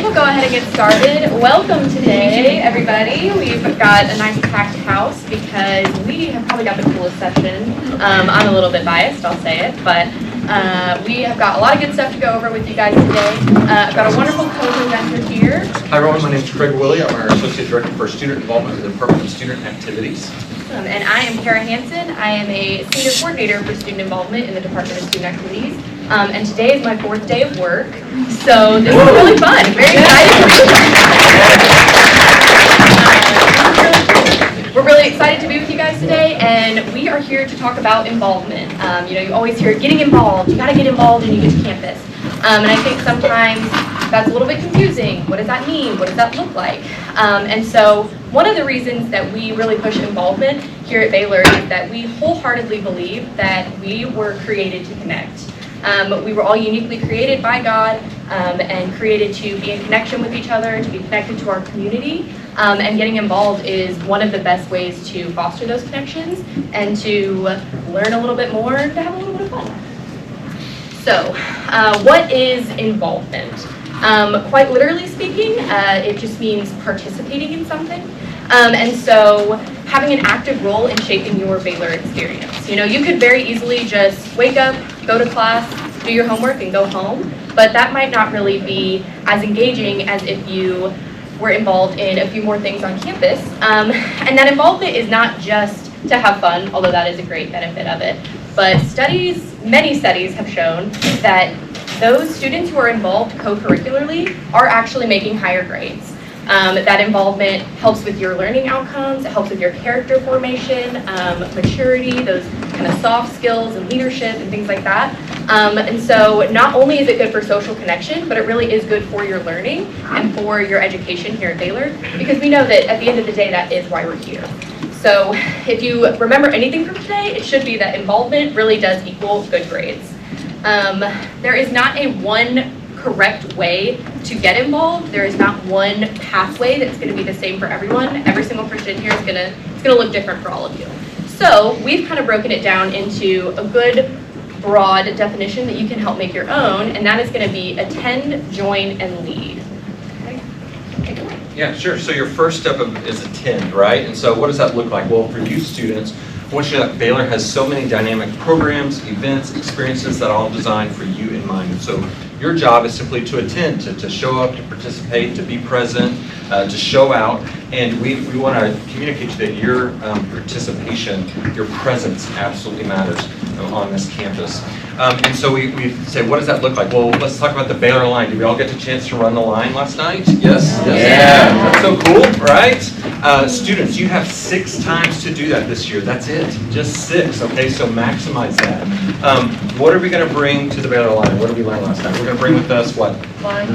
think we'll go ahead and get started. Welcome today, everybody. We've got a nice packed house because we have probably got the coolest session. I'm a little bit biased, I'll say it, but we have got a lot of good stuff to go over with you guys today. I've got a wonderful co-presenter here. Hi everyone, my name is Craig Willie. I'm our Associate Director for Student Involvement in the Department of Student Activities. And I am Kara Hansen. I am a Senior Coordinator for Student Involvement in the Department of Student Activities. And today is my 4th day of work, so this is really fun. Very excited to be here. We're really excited to be with you guys today, and we are here to talk about involvement. You always hear getting involved. You got to get involved and you get to campus. And I think sometimes that's a little bit confusing. What does that mean? What does that look like? And so one of the reasons that we really push involvement here at Baylor is that we wholeheartedly believe that we were created to connect. We were all uniquely created by God and created to be in connection with each other, to be connected to our community. And getting involved is one of the best ways to foster those connections and to learn a little bit more and to have a little bit of fun. So, what is involvement? Quite literally speaking, it just means participating in something. And so having an active role in shaping your Baylor experience. You could very easily just wake up, go to class, do your homework, and go home. But that might not really be as engaging as if you were involved in a few more things on campus. And that involvement is not just to have fun, although that is a great benefit of it. But many studies have shown that those students who are involved co-curricularly are actually making higher grades. That involvement helps with your learning outcomes, it helps with your character formation, maturity, those kind of soft skills and leadership and things like that. And so not only is it good for social connection, but it really is good for your learning and for your education here at Baylor, because we know that at the end of the day, that is why we're here. So if you remember anything from today, it should be that involvement really does equal good grades. There is not a one correct way to get involved. There is not one pathway that's going to be the same for everyone. Every single person here is going to look different for all of you. So we've kind of broken it down into a good broad definition that you can help make your own, and that is going to be attend, join, and lead. Okay? Take it away. Yeah, sure. So your first step is attend, right? And so what does that look like? Well, for you students, I want you to know that Baylor has so many dynamic programs, events, experiences that are all designed for you in mind. So your job is simply to attend, to show up, to participate, to be present, to show out. And we want to communicate to you that your participation, your presence absolutely matters on this campus. And so we say, what does that look like? Well, let's talk about the Baylor line. Did we all get the chance to run the line last night? Yes? Yeah. That's so cool, right? Students, you have 6 times to do that this year. That's it. Just 6, okay? So maximize that. What are we going to bring to the Baylor line? What did we learn last night? We're going to bring with us what? Line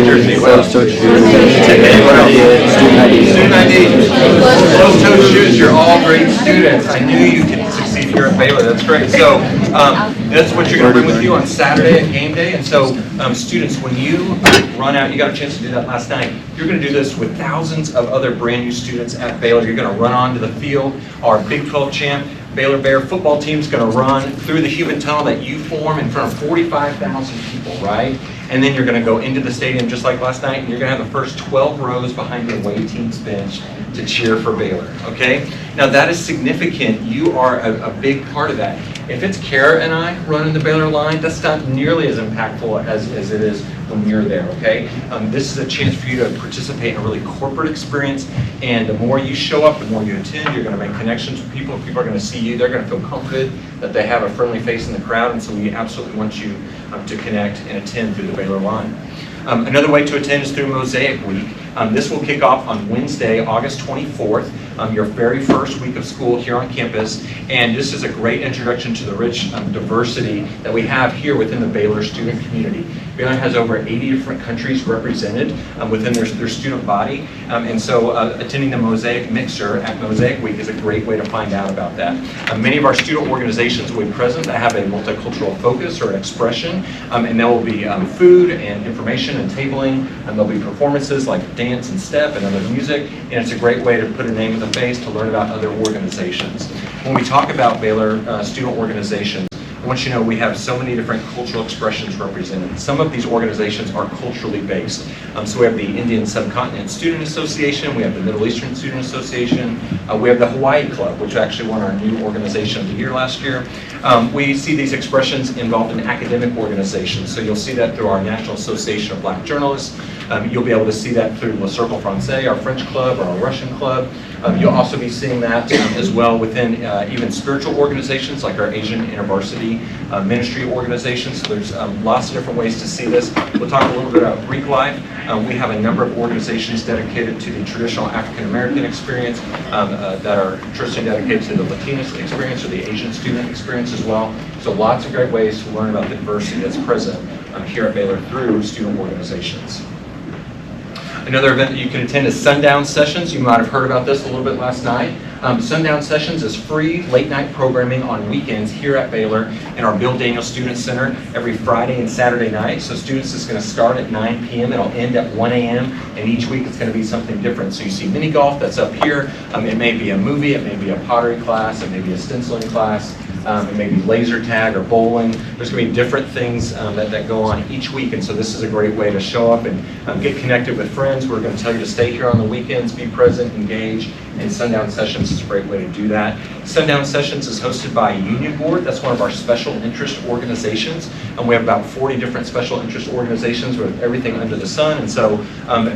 jersey. What else? Student ID. Closed-toed shoes. You're all great students. I knew you could succeed here at Baylor. That's great. So that's what you're going to bring with you on Saturday at game day. And so students, when you run out, you got a chance to do that last night. You're going to do this with thousands of other brand new students at Baylor. You're going to run onto the field. Our Big 12 champ Baylor Bear football team is going to run through the human tunnel that you form in front of 45,000 people, right? And then you're going to go into the stadium just like last night, and you're going to have the first 12 rows behind the away team's bench to cheer for Baylor, okay? Now that is significant. You are a big part of that. If it's Kara and I running the Baylor line, that's not nearly as impactful as it is when you're there, okay? This is a chance for you to participate in a really corporate experience, and the more you show up, the more you attend, you're going to make connections with people. People are going to see you. They're going to feel comforted that they have a friendly face in the crowd, and so we absolutely want you to connect and attend through the Baylor line. Another way to attend is through Mosaic Week. This will kick off on Wednesday, August 24th, your very first week of school here on campus. And this is a great introduction to the rich diversity that we have here within the Baylor student community. Baylor has over 80 different countries represented within their student body. And so attending the Mosaic Mixer at Mosaic Week is a great way to find out about that. Many of our student organizations will be present that have a multicultural focus or an expression. And there will be food and information and tabling. And there'll be performances like dance and step and other music. And it's a great way to put a name in the face to learn about other organizations. When we talk about Baylor student organizations, I want you to know we have so many different cultural expressions represented. Some of these organizations are culturally based. So we have the Indian Subcontinent Student Association, we have the Middle Eastern Student Association, we have the Hawaii Club, which actually won our new organization of the year last year. We see these expressions involved in academic organizations. So you'll see that through our National Association of Black Journalists. You'll be able to see that through Le Cercle Francais, our French club, or our Russian club. You'll also be seeing that as well within even spiritual organizations like our Asian InterVarsity ministry organizations. So there's lots of different ways to see this. We'll talk a little bit about Greek life. We have a number of organizations dedicated to the traditional African American experience that are traditionally dedicated to the Latinx experience or the Asian student experience as well. So lots of great ways to learn about the diversity that's present here at Baylor through student organizations. Another event that you can attend is Sundown Sessions. You might have heard about this a little bit last night. Sundown Sessions is free late night programming on weekends here at Baylor in our Bill Daniel Student Center every Friday and Saturday night. So students, it's going to start at 9 p.m. It'll end at 1 a.m. and each week it's going to be something different. So you see mini golf that's up here. It may be a movie, it may be a pottery class, it may be a stenciling class. It may be laser tag or bowling. There's going to be different things that go on each week, and so this is a great way to show up and get connected with friends. We're going to tell you to stay here on the weekends, be present, engage, and Sundown Sessions is a great way to do that. Sundown Sessions is hosted by Union Board. That's one of our special interest organizations, and we have about 40 different special interest organizations with everything under the sun, and so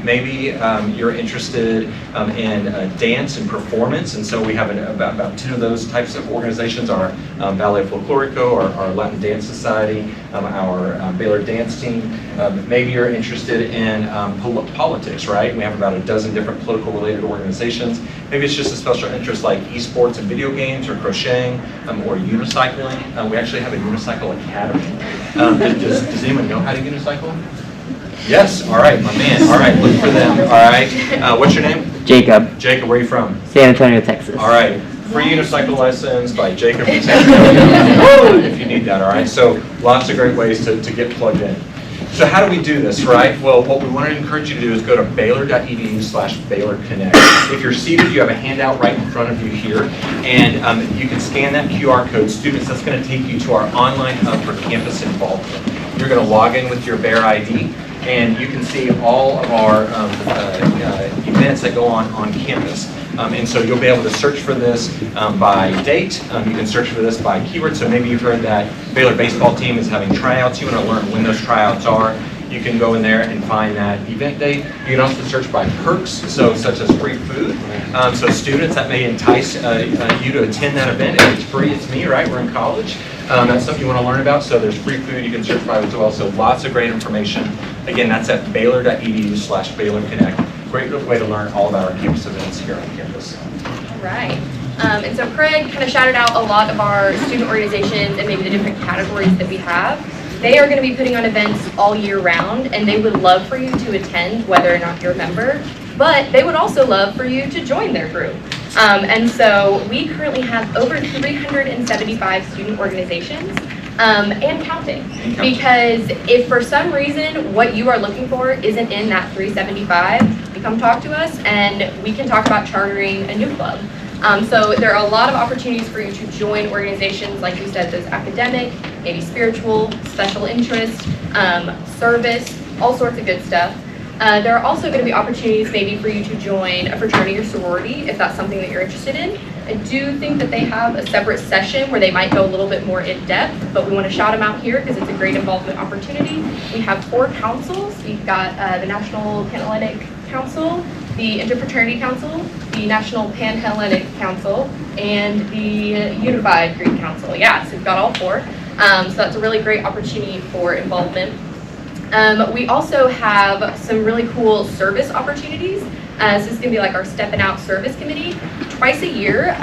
maybe you're interested in dance and performance, and so we have about 10 of those types of organizations. Our Ballet Folklorico, our Latin Dance Society, our Baylor Dance Team. Maybe you're interested in politics, right? We have about a dozen different political related organizations. Maybe it's just a special interest like esports and video games or crocheting or unicycling. We actually have a unicycle academy. Does anyone know how to unicycle? Yes, all right, my man. All right, look for them. All right, what's your name? Jacob. Jacob, where are you from? San Antonio, Texas. All right, free unicycle lessons by Jacob from San Antonio if you need that, all right? So lots of great ways to get plugged in. So how do we do this, right? Well, what we want to encourage you to do is go to baylor.edu/BaylorConnect. If you're seated, you have a handout right in front of you here, and you can scan that QR code. Students, that's going to take you to our online hub for campus involvement. You're going to log in with your Bear ID, and you can see all of our events that go on campus. And so you'll be able to search for this by date. You can search for this by keyword. So maybe you've heard that Baylor baseball team is having tryouts. You want to learn when those tryouts are. You can go in there and find that event date. You can also search by perks, so such as free food. So students, that may entice you to attend that event. If it's free, it's me, right? We're in college. That's something you want to learn about. So there's free food you can search by as well. So lots of great information. Again, that's at baylor.edu/BaylorConnect. Great way to learn all about our campus events here on campus. All right. And so Craig kind of shouted out a lot of our student organizations and maybe the different categories that we have. They are going to be putting on events all year round, and they would love for you to attend whether or not you're a member, but they would also love for you to join their group. And so we currently have over 375 student organizations and counting. Because if for some reason what you are looking for isn't in that 375, you come talk to us and we can talk about chartering a new club. So there are a lot of opportunities for you to join organizations, like you said, those academic, maybe spiritual, special interest, service, all sorts of good stuff. There are also going to be opportunities maybe for you to join a fraternity or sorority if that's something that you're interested in. I do think that they have a separate session where they might go a little bit more in depth, but we want to shout them out here because it's a great involvement opportunity. We have 4 councils. We've got the National Panhellenic Council, the Interfraternity Council, the National Panhellenic Council, and the Unified Greek Council. Yeah, so we've got all 4. So that's a really great opportunity for involvement. We also have some really cool service opportunities. So this is going to be like our Steppin' Out Service Committee. Twice a year,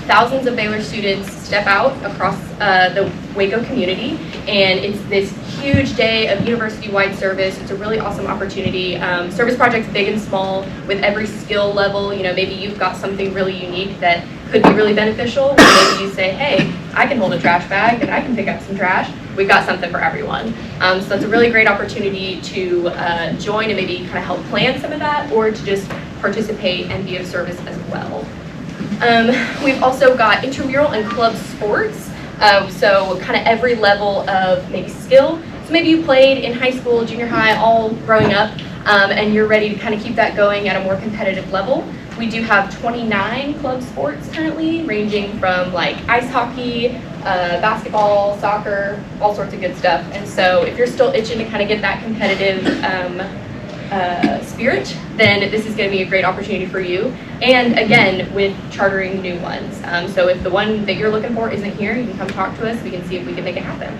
thousands of Baylor students step out across the Waco community, and it's this huge day of university-wide service. It's a really awesome opportunity. Service projects big and small with every skill level. You know, maybe you've got something really unique that could be really beneficial. Maybe you say, hey, I can hold a trash bag and I can pick up some trash. We've got something for everyone. So that's a really great opportunity to join and maybe kind of help plan some of that, or to just participate and be of service as well. We've also got intramural and club sports. So kind of every level of maybe skill. So maybe you played in high school, junior high, all growing up, and you're ready to kind of keep that going at a more competitive level. We do have 29 club sports currently, ranging from like ice hockey, basketball, soccer, all sorts of good stuff. And so if you're still itching to kind of get that competitive spirit, then this is going to be a great opportunity for you. And again, with chartering new ones. So if the one that you're looking for isn't here, you can come talk to us. We can see if we can make it happen.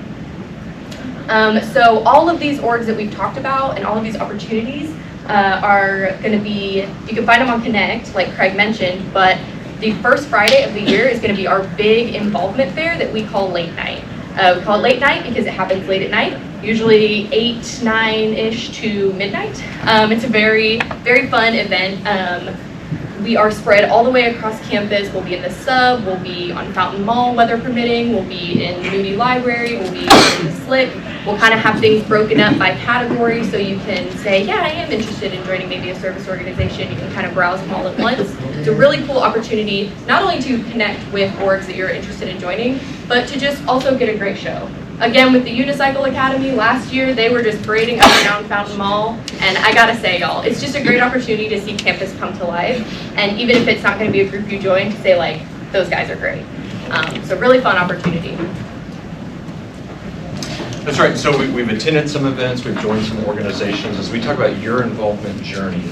So all of these orgs that we've talked about and all of these opportunities are going to be, you can find them on Connect, like Craig mentioned, but the first Friday of the year is going to be our big involvement fair that we call late night. We call it late night because it happens late at night, usually 8, 9-ish to midnight. It's a very, very fun event. We are spread all the way across campus. We'll be in the sub, we'll be on Fountain Mall, weather permitting, we'll be in Moody Library, we'll be in the Slick. We'll kind of have things broken up by category so you can say, yeah, I am interested in joining maybe a service organization. You can kind of browse them all at once. It's a really cool opportunity, not only to connect with orgs that you're interested in joining, but to just also get a great show. Again, with the Unicycle Academy, last year they were just parading up and down Fountain Mall, and I gotta say, y'all, it's just a great opportunity to see campus come to life, and even if it's not gonna be a group you join, to say like, those guys are great. So really fun opportunity. That's right. So we've attended some events, we've joined some organizations. As we talk about your involvement journey,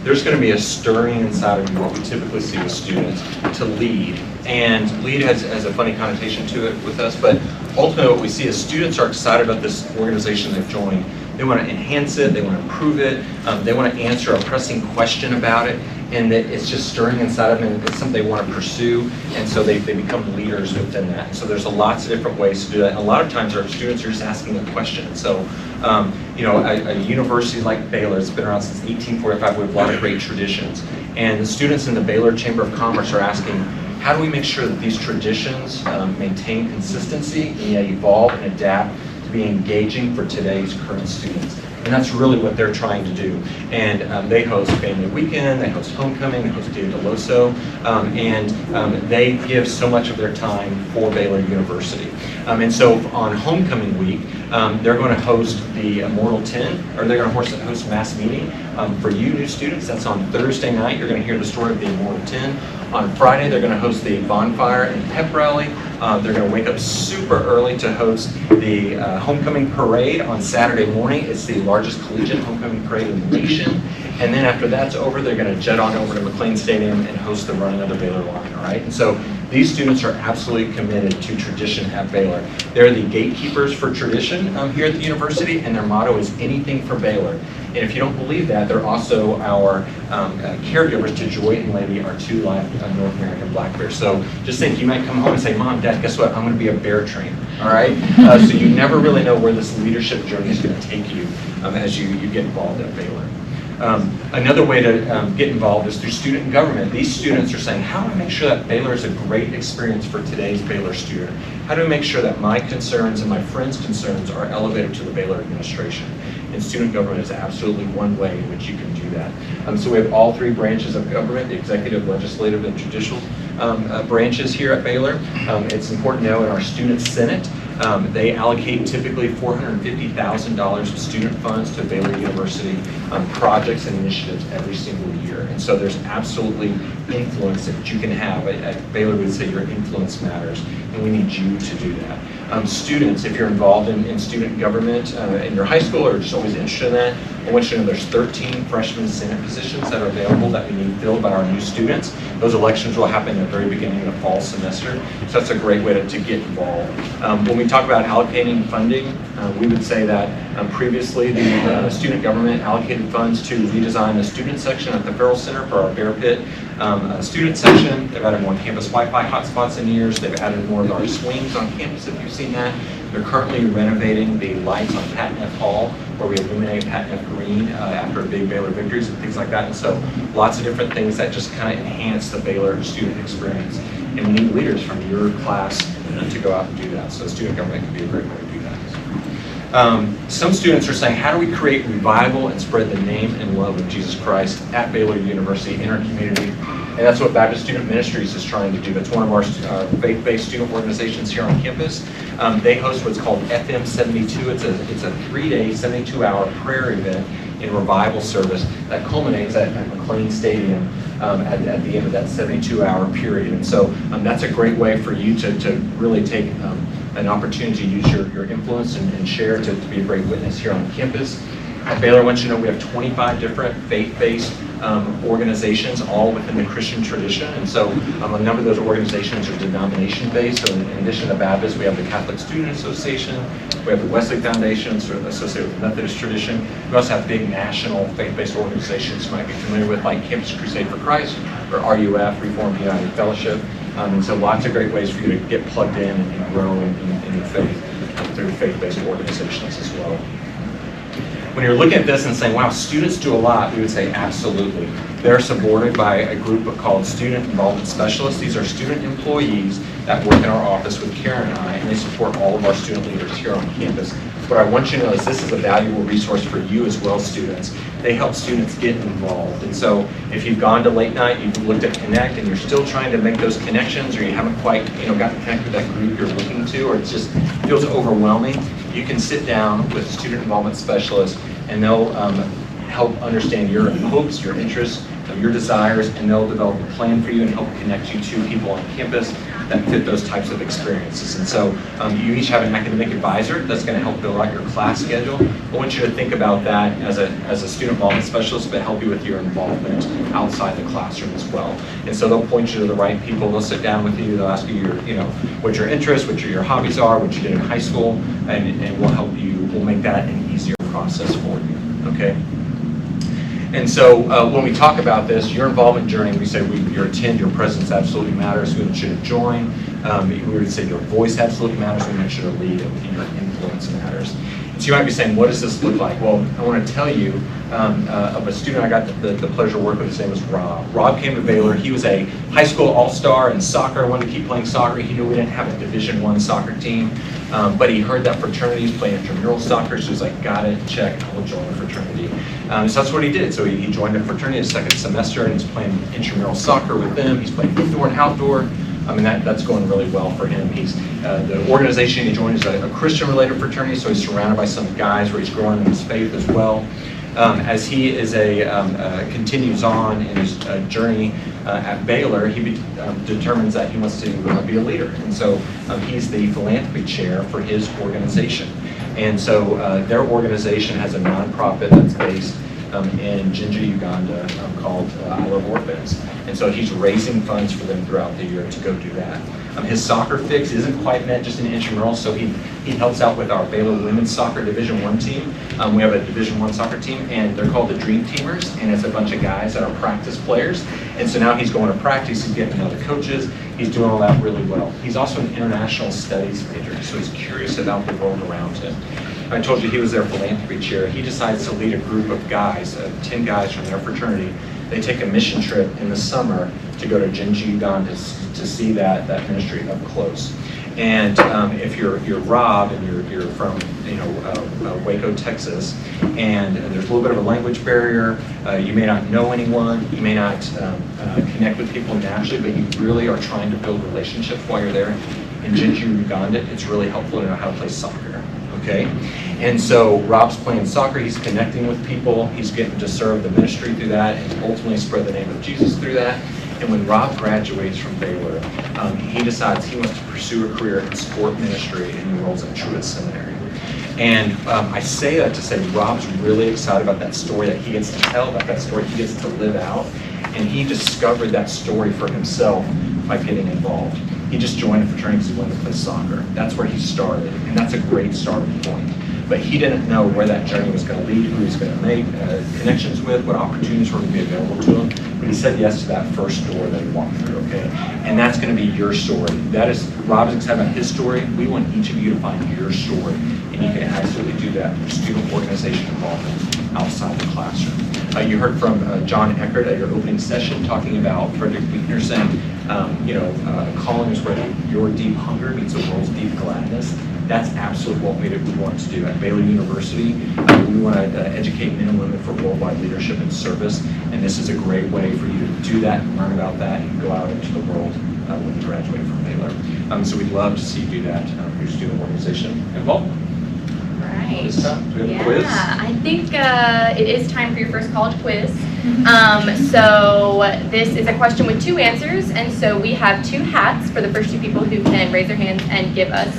there's going to be a stirring inside of you, what we typically see with students, to lead. And lead has a funny connotation to it with us, but ultimately what we see is students are excited about this organization they've joined. They want to enhance it, they want to improve it, they want to answer a pressing question about it, and that it's just stirring inside of them, and it's something they want to pursue, and so they become leaders within that. So there's lots of different ways to do that, and a lot of times our students are just asking a question. So a university like Baylor, it's been around since 1845, we have a lot of great traditions, and the students in the Baylor Chamber of Commerce are asking, how do we make sure that these traditions maintain consistency and yet evolve and adapt to be engaging for today's current students? And that's really what they're trying to do. And they host Family Weekend, they host Homecoming, they host Dia de Loso, and they give so much of their time for Baylor University. And so on Homecoming Week, they're going to host the Immortal 10, or they're going to host mass meeting for you new students. That's on Thursday night. You're going to hear the story of the Immortal 10. On Friday, they're going to host the bonfire and pep rally. They're going to wake up super early to host the homecoming parade on Saturday morning. It's the largest collegiate homecoming parade in the nation. And then after that's over, they're going to jet on over to McLean Stadium and host the running of the Baylor line, all right? And so these students are absolutely committed to tradition at Baylor. They're the gatekeepers for tradition here at the university, and their motto is anything for Baylor. And if you don't believe that, they're also our caregivers to Joy and Lady, our two live North American black bears. So just think, you might come home and say, Mom, Dad, guess what? I'm going to be a bear trainer, all right? So you never really know where this leadership journey is going to take you as you get involved at Baylor. Another way to get involved is through student government. These students are saying, how do I make sure that Baylor is a great experience for today's Baylor student? How do I make sure that my concerns and my friends' concerns are elevated to the Baylor administration? And student government is absolutely one way in which you can do that. So we have all three branches of government, the executive, legislative, and judicial branches here at Baylor. It's important to know in our student senate, they allocate typically $450,000 of student funds to Baylor University projects and initiatives every single year. And so there's absolutely influence that you can have. At Baylor, we would say your influence matters, and we need you to do that. Students, if you're involved in student government in your high school or just always interested in that, I want you to know there's 13 freshman senate positions that are available that we need filled by our new students. Those elections will happen at the very beginning of the fall semester, so that's a great way to get involved. When we talk about allocating funding, we would say that previously the student government allocated funds to redesign the student section at the Farrell Center for our Bear Pit student section. They've added more campus Wi-Fi hotspots in years. They've added more of our swings on campus, if you've seen that. They're currently renovating the lights on Pat Neff Hall, where we illuminate Pat Neff Green after big Baylor victories and things like that. And so lots of different things that just kind of enhance the Baylor student experience. And we need leaders from your class to go out and do that. So student government can be a great way to do that. Some students are saying, how do we create revival and spread the name and love of Jesus Christ at Baylor University in our community? And that's what Baptist Student Ministries is trying to do. That's one of our faith-based student organizations here on campus. They host what's called FM 72. It's a 3-day, 72-hour prayer event in revival service that culminates at McLean Stadium at the end of that 72-hour period. And so that's a great way for you to really take an opportunity to use your influence and share to be a great witness here on campus. At Baylor, I want you to know we have 25 different faith-based organizations, all within the Christian tradition. And so a number of those organizations are denomination-based. So in addition to Baptist, we have the Catholic Student Association, we have the Wesley Foundation, sort of associated with the Methodist tradition. We also have big national faith-based organizations you might be familiar with, like Campus Crusade for Christ, or RUF, Reformed United Fellowship. And so lots of great ways for you to get plugged in and grow in your faith through faith-based organizations as well. When you're looking at this and saying, wow, students do a lot, we would say absolutely. They're supported by a group called Student Involvement Specialists. These are student employees that work in our office with Karen and I, and they support all of our student leaders here on campus. What I want you to know is this is a valuable resource for you as well, students. They help students get involved. And so if you've gone to late night, you've looked at Connect, and you're still trying to make those connections, or you haven't quite gotten connected with that group you're looking to, or it just feels overwhelming, you can sit down with student involvement specialists, and they'll help understand your hopes, your interests, your desires, and they'll develop a plan for you and help connect you to people on campus that fit those types of experiences. And so you each have an academic advisor that's going to help build out your class schedule. I want you to think about that as a student involvement specialist, but help you with your involvement outside the classroom as well. And so they'll point you to the right people. They'll sit down with you. They'll ask you what your interests, what your hobbies are, what you did in high school, and we'll help you. We'll make that an easier process for you. Okay. And so when we talk about this, your involvement journey, we say your attend, your presence absolutely matters. We want you to join. We would say your voice absolutely matters. We want you to lead, and your influence matters. So you might be saying, what does this look like? Well, I want to tell you of a student I got the pleasure of working with. His name was Rob. Rob came to Baylor. He was a high school all-star in soccer. Wanted to keep playing soccer. He knew we didn't have a Division I soccer team, but he heard that fraternities playing intramural soccer, so he was like, got it, check, I'll join a fraternity. So that's what he did. So he joined a fraternity his second semester, and he's playing intramural soccer with them. He's playing indoor and outdoor. That's going really well for him. The organization he joined is a Christian-related fraternity, so he's surrounded by some guys where he's growing in his faith as well. As he is continues on in his journey at Baylor, he determines that he wants to be a leader, and so he's the philanthropy chair for his organization. And so their organization has a nonprofit that's based in Jinja, Uganda, called I Love Orphans. And so he's raising funds for them throughout the year to go do that. His soccer fix isn't quite met just in intramural, so he helps out with our Baylor Women's Soccer Division I team. We have a Division I soccer team, and they're called the Dream Teamers, and it's a bunch of guys that are practice players. And so now he's going to practice, he's getting to know the coaches, he's doing all that really well. He's also an international studies major, so he's curious about the world around him. I told you he was their philanthropy chair. He decides to lead a group of guys, 10 guys from their fraternity. They take a mission trip in the summer to go to Jinja, Uganda to see that ministry up close. And if you're Rob and you're from Waco, Texas, and there's a little bit of a language barrier, you may not know anyone, you may not connect with people naturally, but you really are trying to build relationships while you're there. In Jinja, Uganda, it's really helpful to know how to play soccer. Okay, and so Rob's playing soccer, he's connecting with people, he's getting to serve the ministry through that, and ultimately spread the name of Jesus through that. And when Rob graduates from Baylor, he decides he wants to pursue a career in sport ministry, and enrolls in Truett Seminary. And I say that to say Rob's really excited about that story that he gets to tell, about that story he gets to live out, and he discovered that story for himself by getting involved. He just joined a fraternity because he wanted to play soccer. That's where he started, and that's a great starting point. But he didn't know where that journey was going to lead, who he was going to make connections with, what opportunities were going to be available to him. But he said yes to that first door that he walked through, okay? And that's going to be your story. That is, Rob's excited about his story. We want each of you to find your story. And you can absolutely do that through student organization involvement outside the classroom. You heard from John Eckert at your opening session talking about Frederick Buechner saying, calling is where your deep hunger meets the world's deep gladness. That's absolutely what we want to do. At Baylor University, we want to educate men and women for worldwide leadership and service, and this is a great way for you to do that and learn about that and go out into the world when you graduate from Baylor. So we'd love to see you do that for your student organization involvement. Right. It's time. Do we have a quiz? I think it is time for your first college quiz. So this is a question with 2 answers, and so we have 2 hats for the first 2 people who can raise their hands and give us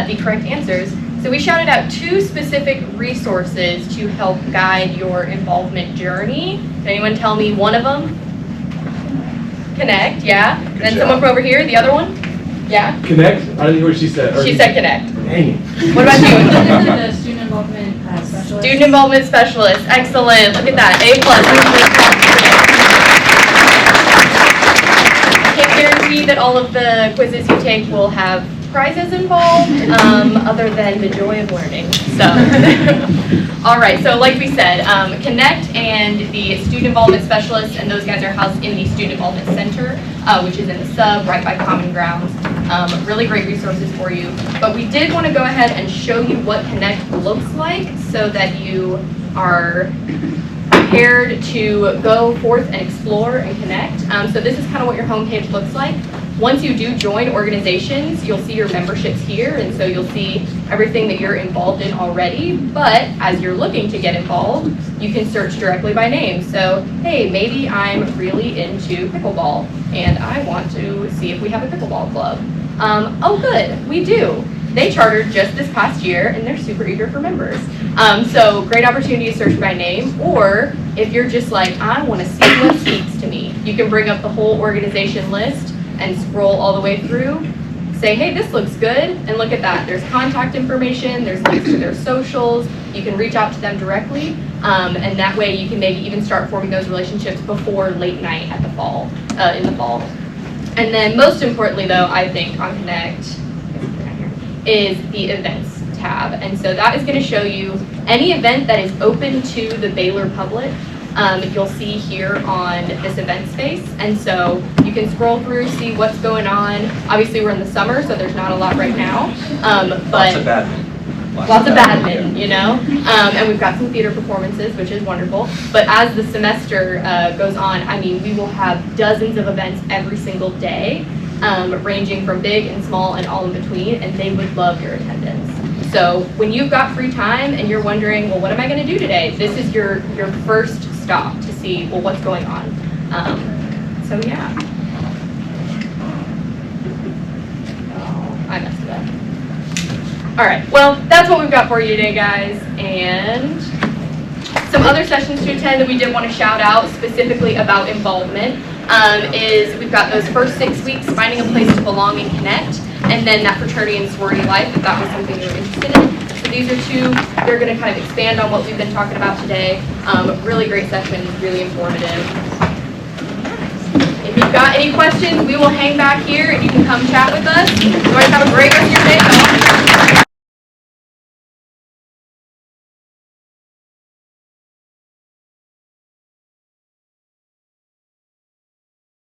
the correct answers. So we shouted out 2 specific resources to help guide your involvement journey. Can anyone tell me one of them? Connect, yeah. Then someone from over here, the other one? Yeah? Connect? I didn't hear what she said. She said Connect. Dang it. What about you? The student involvement specialist. Student involvement specialist. Excellent. Look at that. A+. I can't guarantee that all of the quizzes you take will have prizes involved, other than the joy of learning. So, all right. So, like we said, Connect and the student involvement specialist, and those guys are housed in the student involvement center, which is in the sub right by Common Grounds. Really great resources for you. But we did want to go ahead and show you what Connect looks like so that you are prepared to go forth and explore and connect. So this is kind of what your homepage looks like. Once you do join organizations, you'll see your memberships here, and so you'll see everything that you're involved in already. But as you're looking to get involved, you can search directly by name. So, hey, maybe I'm really into pickleball, and I want to see if we have a pickleball club. Oh, good, we do. They chartered just this past year, and they're super eager for members. So great opportunity to search by name, or if you're just like, I want to see what speaks to me, you can bring up the whole organization list and scroll all the way through, say, hey, this looks good, and look at that. There's contact information, there's links to their socials, you can reach out to them directly, and that way you can maybe even start forming those relationships before late night at the fall, in the fall. And then most importantly though, I think on Connect is the events tab. And so that is going to show you any event that is open to the Baylor public. You'll see here on this event space, and so you can scroll through, see what's going on. Obviously we're in the summer, so there's not a lot right now, but Lots of badminton. Lots of badminton, you know, and we've got some theater performances, which is wonderful. But as the semester goes on, I mean, we will have dozens of events every single day, ranging from big and small and all in between, and they would love your attendance. So when you've got free time and you're wondering, well, what am I going to do today? This is your first stop to see, well, what's going on. So yeah. Oh, I messed it up. All right, well, that's what we've got for you today, guys. And some other sessions to attend that we did want to shout out specifically about involvement is we've got those first 6 weeks, finding a place to belong and connect, and then that fraternity and sorority life, if that was something you were interested in. So these are 2, they're going to kind of expand on what we've been talking about today. Really great sessions, really informative. If you've got any questions, we will hang back here and you can come chat with us. Otherwise, have a great rest of your day.